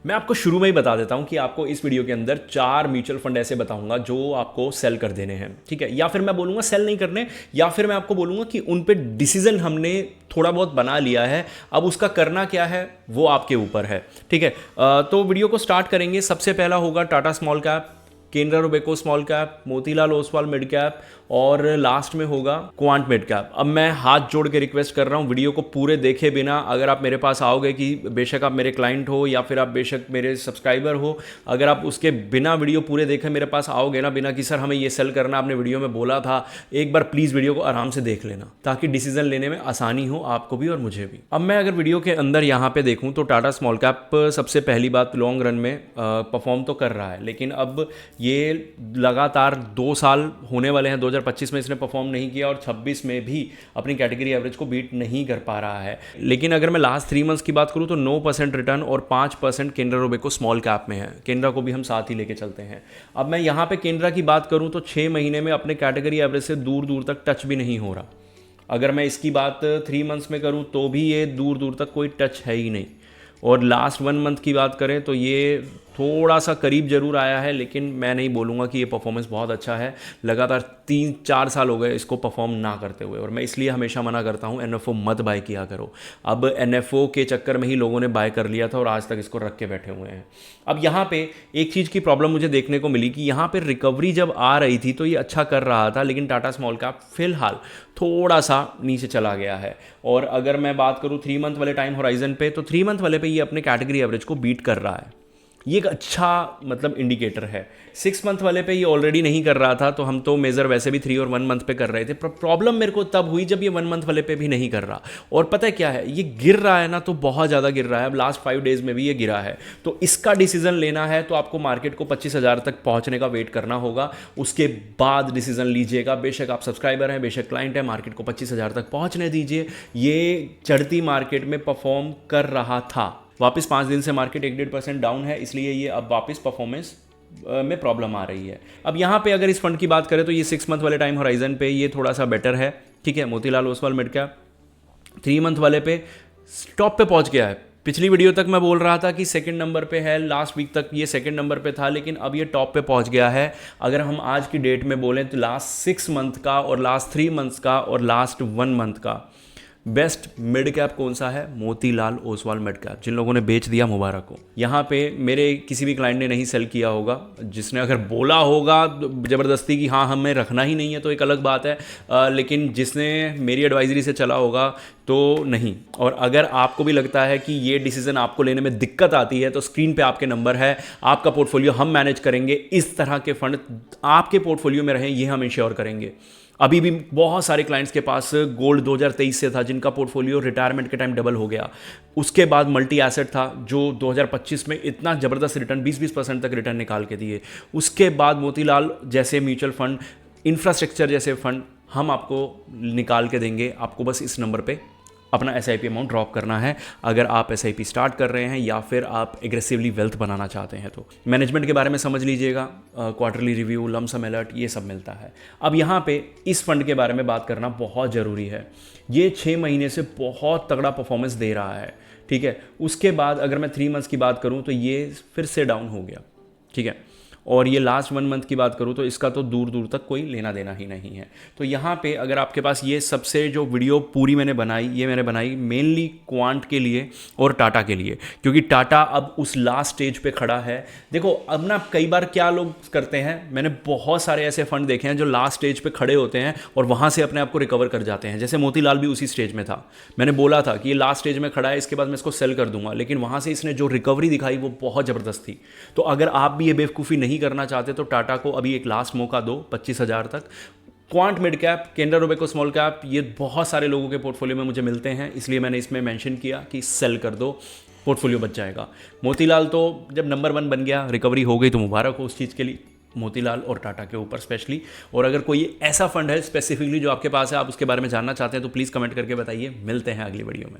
मैं आपको शुरू में ही बता देता हूं कि आपको इस वीडियो के अंदर 4 म्यूचुअल फंड ऐसे बताऊंगा जो आपको सेल कर देने हैं, ठीक है। या फिर मैं बोलूंगा सेल नहीं करने, या फिर मैं आपको बोलूंगा कि उन पे डिसीजन हमने थोड़ा बहुत बना लिया है, अब उसका करना क्या है वो आपके ऊपर है, ठीक है। तो वीडियो को स्टार्ट करेंगे। सबसे पहला होगा Tata small cap, Canara Robeco small cap, Motilal Oswal mid cap और लास्ट में होगा क्वांट मिड कैप। अब मैं हाथ जोड़ के रिक्वेस्ट कर रहा हूं वीडियो को पूरे देखे बिना अगर आप मेरे पास आओगे, कि बेशक आप मेरे क्लाइंट हो या फिर आप बेशक मेरे सब्सक्राइबर हो, अगर आप उसके बिना वीडियो पूरे देखे मेरे पास आओगे ना, बिना कि सर हमें ये सेल करना आपने वीडियो में बोला था, एक बार प्लीज़ वीडियो को आराम से देख लेना ताकि डिसीजन लेने में आसानी हो आपको भी और मुझे भी। अब मैं अगर वीडियो के अंदर यहाँ पे देखूँ तो टाटा स्मॉल कैप सबसे पहली बात लॉन्ग रन में परफॉर्म तो कर रहा है, लेकिन अब ये लगातार 2 साल होने वाले हैं। 2025 में इसने परफॉर्म नहीं किया और 26 में भी अपनी कैटेगरी एवरेज को बीट नहीं कर पा रहा है। लेकिन अगर मैं लास्ट 3 मंथ्स की बात करूं तो 9% रिटर्न और 5% केनरा रोबेको स्मॉल कैप में है। केनरा को भी हम साथ ही लेके चलते हैं। अब मैं यहाँ पे केनरा की बात करूँ तो 6 महीने में अपने कैटेगरी एवरेज से दूर दूर तक टच भी नहीं हो रहा। अगर मैं इसकी बात 3 मंथ्स में करूँ तो भी ये दूर दूर तक कोई टच है ही नहीं। और लास्ट 1 मंथ की बात करें तो ये थोड़ा सा करीब जरूर आया है, लेकिन मैं नहीं बोलूँगा कि ये परफॉर्मेंस बहुत अच्छा है। लगातार 3-4 साल हो गए इसको परफॉर्म ना करते हुए, और मैं इसलिए हमेशा मना करता हूँ NFO मत बाय किया करो। अब NFO के चक्कर में ही लोगों ने बाय कर लिया था और आज तक इसको रख के बैठे हुए हैं। अब यहाँ पे एक चीज़ की प्रॉब्लम मुझे देखने को मिली कि यहाँ पर रिकवरी जब आ रही थी तो ये अच्छा कर रहा था, लेकिन टाटा स्मॉल कैप फिलहाल थोड़ा सा नीचे चला गया है। और अगर मैं बात करूँ 3 मंथ वाले टाइम होराइजन पे, तो 3 मंथ वाले पे ये अपने कैटेगरी एवरेज को बीट कर रहा है। ये एक अच्छा मतलब इंडिकेटर है। 6 मंथ वाले पे ये ऑलरेडी नहीं कर रहा था, तो हम तो मेज़र वैसे भी 3 और 1 मंथ पे कर रहे थे। प्रॉब्लम मेरे को तब हुई जब ये 1 मंथ वाले पे भी नहीं कर रहा। और पता है क्या है, ये गिर रहा है ना, तो बहुत ज़्यादा गिर रहा है। अब लास्ट 5 डेज़ में भी ये गिरा है। तो इसका डिसीजन लेना है तो आपको मार्केट को 25,000 तक पहुँचने का वेट करना होगा, उसके बाद डिसीजन लीजिएगा। बेशक आप सब्सक्राइबर हैं, बेशक क्लाइंट है, मार्केट को 25,000 तक पहुँचने दीजिए। ये चढ़ती मार्केट में परफॉर्म कर रहा था। वापस 5 दिन से मार्केट 1-1.5% डाउन है, इसलिए ये अब वापस परफॉर्मेंस में प्रॉब्लम आ रही है। अब यहाँ पे अगर इस फंड की बात करें तो ये 6 मंथ वाले टाइम होराइजन पे ये थोड़ा सा बेटर है, ठीक है। Motilal Oswal mid cap 3 month वाले पे टॉप पे पहुँच गया है। पिछली वीडियो तक मैं बोल रहा था कि सेकंड नंबर पे है, लास्ट वीक तक ये सेकंड नंबर पे था, लेकिन अब ये टॉप पे पहुँच गया है। अगर हम आज की डेट में बोलें तो लास्ट 6 मंथ का और लास्ट 3 मंथ्स का और लास्ट 1 मंथ का बेस्ट मिड कैप कौन सा है? Motilal Oswal mid cap. जिन लोगों ने बेच दिया मुबारक हो। यहाँ पे मेरे किसी भी क्लाइंट ने नहीं सेल किया होगा। जिसने अगर बोला होगा ज़बरदस्ती कि हाँ हमें रखना ही नहीं है तो एक अलग बात है, लेकिन जिसने मेरी एडवाइजरी से चला होगा तो नहीं। और अगर आपको भी लगता है कि ये डिसीजन आपको लेने में दिक्कत आती है तो स्क्रीन पे आपके नंबर है, आपका पोर्टफोलियो हम मैनेज करेंगे। इस तरह के फंड आपके पोर्टफोलियो में रहें, ये हम इंश्योर करेंगे। अभी भी बहुत सारे क्लाइंट्स के पास गोल्ड 2023 से था, जिनका पोर्टफोलियो रिटायरमेंट के टाइम डबल हो गया। उसके बाद मल्टी एसेट था जो 2025 में इतना ज़बरदस्त रिटर्न 20% तक रिटर्न निकाल के दिए। उसके बाद मोतीलाल जैसे म्यूचुअल फंड, इंफ्रास्ट्रक्चर जैसे फंड हम आपको निकाल के देंगे। आपको बस इस नंबर पे अपना SIP अमाउंट ड्रॉप करना है अगर आप SIP स्टार्ट कर रहे हैं या फिर आप एग्रेसिवली वेल्थ बनाना चाहते हैं। तो मैनेजमेंट के बारे में समझ लीजिएगा, क्वार्टरली रिव्यू, लमसम अलर्ट, ये सब मिलता है। अब यहाँ पे इस फंड के बारे में बात करना बहुत ज़रूरी है। ये 6 महीने से बहुत तगड़ा परफॉर्मेंस दे रहा है, ठीक है। उसके बाद अगर मैं 3 मंथ्स की बात करूँ तो ये फिर से डाउन हो गया, ठीक है। और ये लास्ट 1 मंथ की बात करूँ तो इसका तो दूर दूर तक कोई लेना देना ही नहीं है। तो यहाँ पे अगर आपके पास ये सबसे जो वीडियो पूरी मैंने बनाई, ये मैंने बनाई मेनली क्वांट के लिए और टाटा के लिए, क्योंकि टाटा अब उस लास्ट स्टेज पे खड़ा है। देखो अब ना कई बार क्या लोग करते हैं, मैंने बहुत सारे ऐसे फंड देखे हैं जो लास्ट स्टेज पे खड़े होते हैं और वहाँ से अपने आप को रिकवर कर जाते हैं। जैसे मोतीलाल भी उसी स्टेज में था। मैंने बोला था कि ये लास्ट स्टेज में खड़ा है, इसके बाद मैं इसको सेल कर दूंगा, लेकिन वहाँ से इसने जो रिकवरी दिखाई वो बहुत ज़बरदस्त थी। तो अगर आप भी ये बेवकूफ़ी नहीं करना चाहते तो टाटा को अभी एक लास्ट मौका दो 25,000 तक। Quant mid cap, Canara Robeco small cap, ये बहुत सारे लोगों के पोर्टफोलियो में मुझे मिलते हैं, इसलिए मैंने इसमें मेंशन किया कि सेल कर दो, पोर्टफोलियो बच जाएगा। मोतीलाल तो जब नंबर 1 बन गया, रिकवरी हो गई, तो मुबारक हो उस चीज़ के लिए, मोतीलाल और टाटा के ऊपर स्पेशली। और अगर कोई ऐसा फंड है स्पेसिफिकली जो आपके पास है, आप उसके बारे में जानना चाहते हैं तो प्लीज़ कमेंट करके बताइए। मिलते हैं अगली वीडियो में।